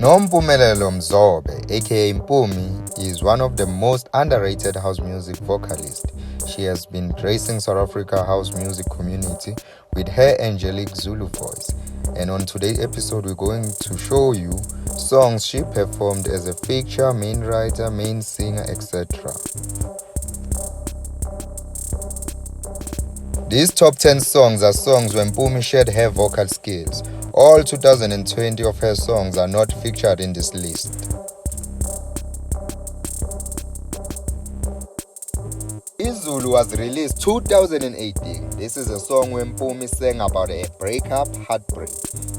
Nompumelelo Mzobe, aka Mpumi, is one of the most underrated house music vocalists. She has been gracing South Africa house music community with her angelic Zulu voice. And on today's episode, we're going to show you songs she performed as a feature, main writer, main singer, etc. These top 10 songs are songs where Mpumi shared her vocal skills. All 2020 of her songs are not featured in this list. Izulu was released 2018. This is a song where Mpumi sang about a breakup, heartbreak.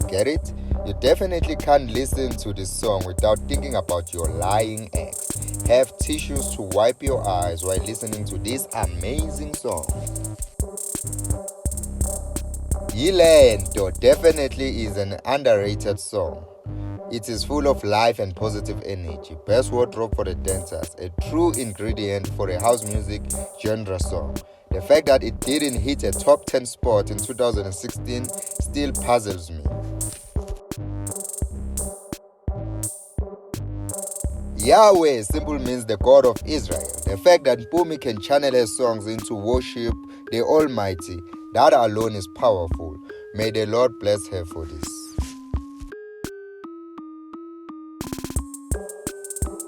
Get it? You definitely can't listen to this song without thinking about your lying ex. Have tissues to wipe your eyes while listening to this amazing song. Yilento definitely is an underrated song. It is full of life and positive energy. Best wardrobe for the dancers, a true ingredient for a house music genre song. The fact that it didn't hit a top 10 spot in 2016 still puzzles me. Yahweh simply means the God of Israel. The fact that Mpumi can channel her songs into worship the Almighty, that alone is powerful. May the Lord bless her for this.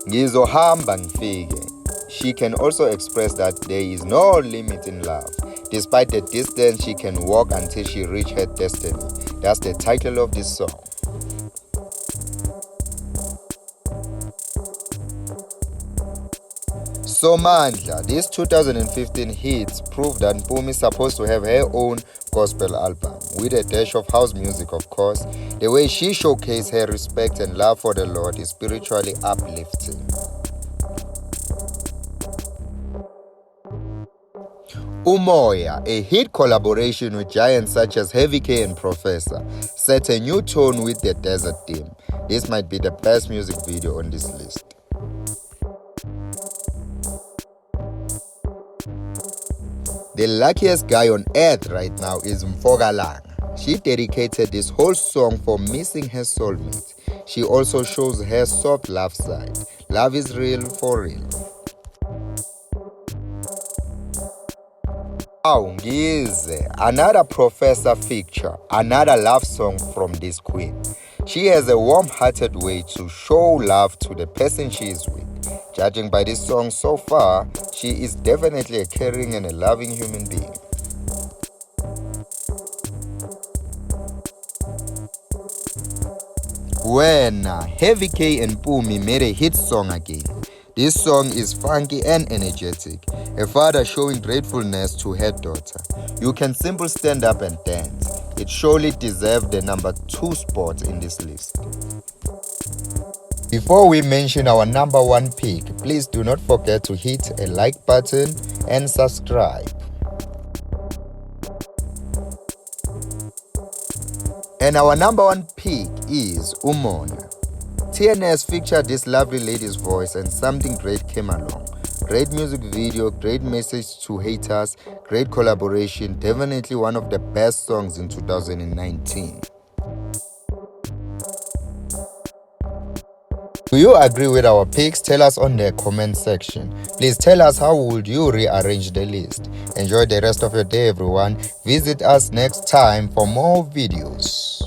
Ngizohamba ngifike. She can also express that there is no limit in love. Despite the distance, she can walk until she reaches her destiny. That's the title of this song. Somandla, this 2015 hits prove that Mpumi is supposed to have her own gospel album, with a dash of house music of course. The way she showcased her respect and love for the Lord is spiritually uplifting. Umoya, a hit collaboration with giants such as Heavy K and Professor, set a new tone with the desert theme. This might be the best music video on this list. The luckiest guy on earth right now is Mfokalanga. She dedicated this whole song for missing her soulmate. She also shows her soft love side. Love is real for real. Ngize, another Professor feature, another love song from this queen. She has a warm-hearted way to show love to the person she is with. Judging by this song so far, she is definitely a caring and a loving human being. When Heavy K and Mpumi made a hit song again. This song is funky and energetic. A father showing gratefulness to her daughter. You can simply stand up and dance. It surely deserved the number 2 spot in this list. Before we mention our number 1 pick, please do not forget to hit a like button and subscribe. And our number 1 pick is Umona. TNS featured this lovely lady's voice and something great came along. Great music video, great message to haters, great collaboration, definitely one of the best songs in 2019. Do you agree with our picks? Tell us on the comment section. Please tell us how would you rearrange the list. Enjoy the rest of your day everyone. Visit us next time for more videos.